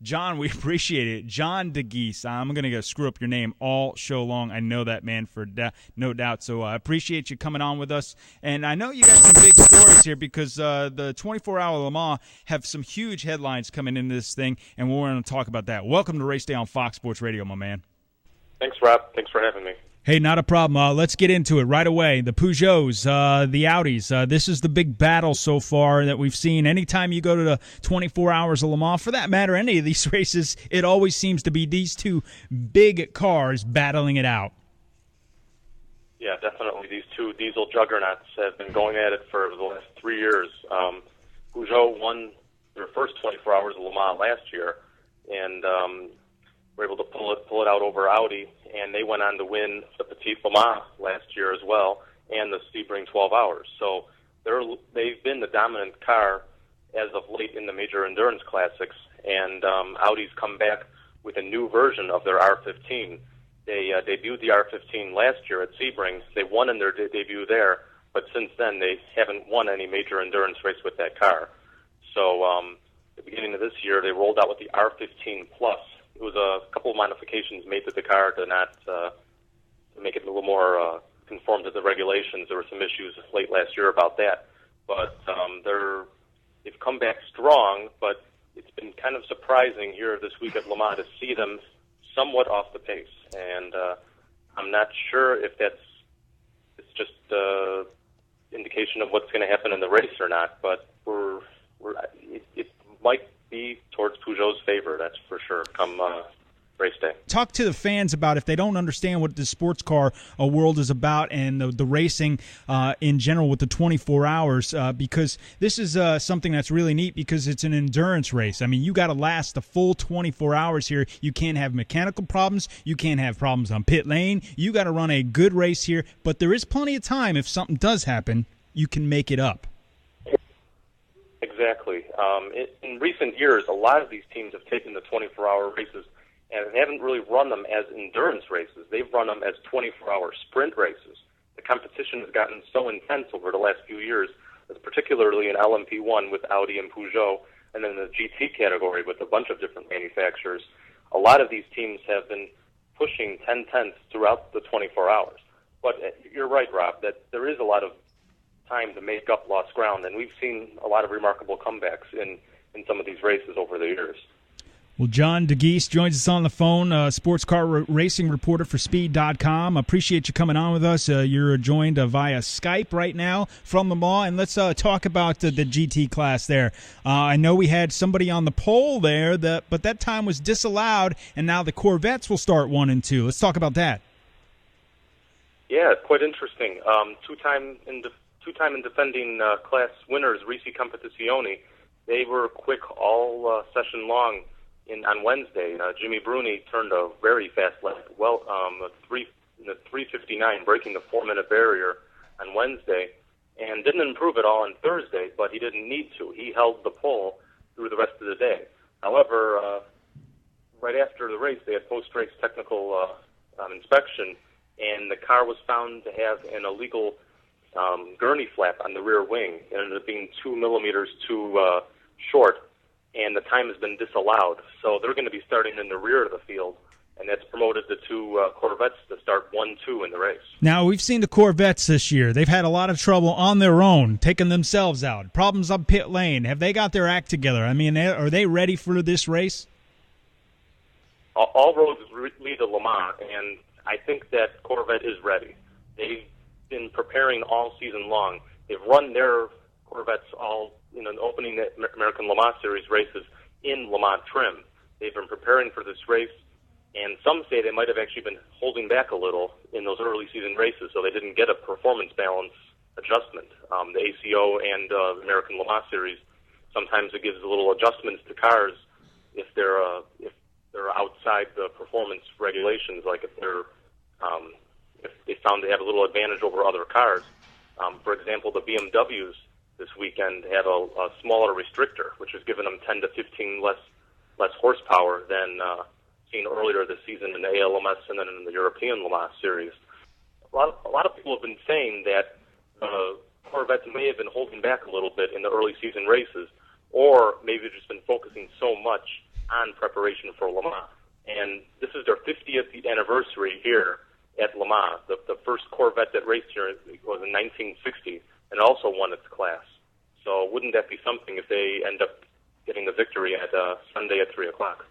John, we appreciate it. John Dagys. I'm going to screw up your name all show long. I know that, man, for no doubt. So I appreciate you coming on with us. And I know you got some big stories here because the 24-hour Le Mans have some huge headlines coming into this thing, and we're going to talk about that. Welcome to Race Day on Fox Sports Radio, my man. Thanks, Rob. Thanks for having me. Hey, not a problem. Let's get into it right away. The Peugeots, the Audis. This is the big battle so far that we've seen. Anytime you go to the 24 Hours of Le Mans, for that matter, any of these races, it always seems to be these two big cars battling it out. Yeah, definitely. These two diesel juggernauts have been going at it for the last 3 years. Peugeot won their first 24 Hours of Le Mans last year, and were able to pull it out over Audi, and they went on to win the Petit Le Mans last year as well, and the Sebring 12 Hours. So they've been the dominant car as of late in the major endurance classics, and Audi's come back with a new version of their R15. They debuted the R15 last year at Sebring. They won in their debut there, but since then they haven't won any major endurance race with that car. So at the beginning of this year, they rolled out with the R15 Plus. It was a couple of modifications made to the car to make it a little more conform to the regulations. There were some issues late last year about that, but they've come back strong. But it's been kind of surprising here this week at Le Mans to see them somewhat off the pace, and I'm not sure if it's just indication of what's going to happen in the race or not. But it might be towards Peugeot's favor, that's for sure, come race day. Talk to the fans about if they don't understand what the sports car world is about and the racing in general with the 24 hours, because this is something that's really neat because it's an endurance race. I mean, you got to last the full 24 hours here. You can't have mechanical problems. You can't have problems on pit lane. You got to run a good race here, but there is plenty of time. If something does happen, you can make it up. Exactly. In recent years, a lot of these teams have taken the 24-hour races and haven't really run them as endurance races. They've run them as 24-hour sprint races. The competition has gotten so intense over the last few years, particularly in LMP1 with Audi and Peugeot, and then the GT category with a bunch of different manufacturers. A lot of these teams have been pushing 10/10ths throughout the 24 hours. But you're right, Rob, that there is a lot of time to make up lost ground, and we've seen a lot of remarkable comebacks in some of these races over the years. Well, John Dagys joins us on the phone, sports car racing reporter for Speed.com. Appreciate you coming on with us. You're joined via Skype right now from Le Mans, and let's talk about the GT class there. I know we had somebody on the pole there, but that time was disallowed, and now the Corvettes will start 1 and 2. Let's talk about that. Yeah, quite interesting. Two-time and defending class winners, Risi Competizione, they were quick all session long on Wednesday. Jimmy Bruni turned a very fast lap, the 3:59, breaking the 4-minute barrier on Wednesday, and didn't improve at all on Thursday, but he didn't need to. He held the pole through the rest of the day. However, right after the race, they had post-race technical inspection, and the car was found to have an illegal gurney flap on the rear wing. It ended up being 2 millimeters too short, and the time has been disallowed. So they're going to be starting in the rear of the field, and that's promoted the two Corvettes to start 1-2 in the race. Now, we've seen the Corvettes this year. They've had a lot of trouble on their own, taking themselves out. Problems on pit lane. Have they got their act together? I mean, are they ready for this race? All roads lead to Le Mans, and I think that Corvette is ready. They've been preparing all season long. They've run their Corvettes all, opening the American Le Mans Series races in Le Mans trim. They've been preparing for this race, and some say they might have actually been holding back a little in those early season races, so they didn't get a performance balance adjustment. The ACO and the American Le Mans Series, sometimes it gives a little adjustments to cars if they're outside the performance regulations, like if they found they have a little advantage over other cars. For example, the BMWs this weekend had a smaller restrictor, which has given them 10 to 15 less horsepower than seen earlier this season in the ALMS and then in the European Le Mans Series. A lot of people have been saying that Corvettes may have been holding back a little bit in the early season races, or maybe just been focusing so much on preparation for Le Mans. And this is their 50th anniversary here at Le Mans. The first Corvette that raced here was in 1960 and also won its class. So wouldn't that be something if they end up getting the victory at Sunday at 3 o'clock?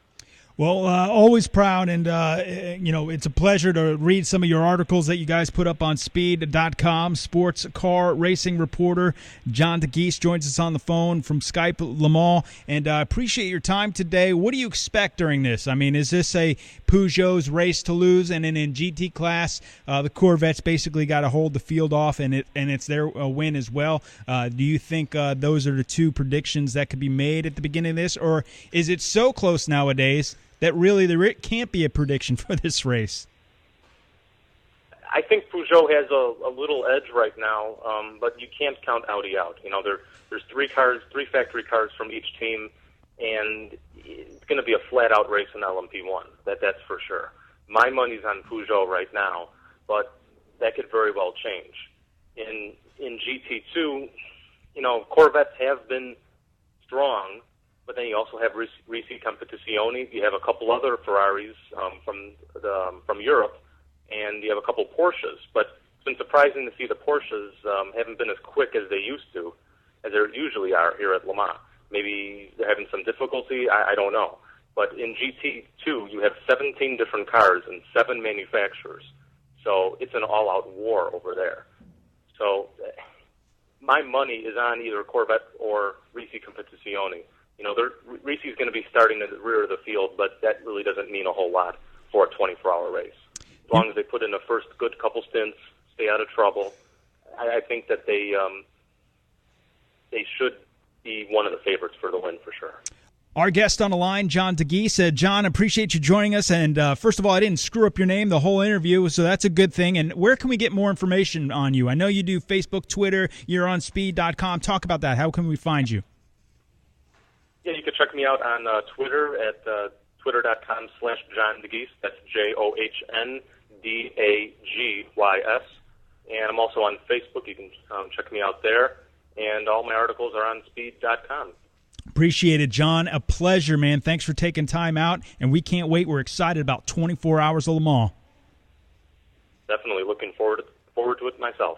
Well, always proud, and it's a pleasure to read some of your articles that you guys put up on Speed.com. Sports car racing reporter John Dagys joins us on the phone from Skype Le Mans, and I appreciate your time today. What do you expect during this? I mean, is this a Peugeot's race to lose, and then in GT class, the Corvettes basically got to hold the field off, and it's their win as well? Do you think those are the two predictions that could be made at the beginning of this, or is it so close nowadays that really there can't be a prediction for this race? I think Peugeot has a little edge right now, but you can't count Audi out. There's three factory cars from each team, and it's going to be a flat-out race in LMP1. That's for sure. My money's on Peugeot right now, but that could very well change. In GT2, Corvettes have been strong, but then you also have Risi Competizione. You have a couple other Ferraris from Europe, and you have a couple Porsches. But it's been surprising to see the Porsches haven't been as quick as they used to, as they usually are here at Le Mans. Maybe they're having some difficulty. I don't know. But in GT2, you have 17 different cars and 7 manufacturers. So it's an all-out war over there. So my money is on either Corvette or Risi Competizione. Risi's going to be starting at the rear of the field, but that really doesn't mean a whole lot for a 24-hour race. As long as they put in the first good couple stints, stay out of trouble, I think that they should be one of the favorites for the win for sure. Our guest on the line, John Dagys. John, appreciate you joining us. And first of all, I didn't screw up your name the whole interview, so that's a good thing. And where can we get more information on you? I know you do Facebook, Twitter. You're on Speed.com. Talk about that. How can we find you? Yeah, you can check me out on Twitter at twitter.com/John Dagys. That's JOHNDAGYS. And I'm also on Facebook. You can check me out there. And all my articles are on Speed.com. Appreciate it, John. A pleasure, man. Thanks for taking time out. And we can't wait. We're excited about 24 hours of Le Mans. Definitely looking forward to it myself.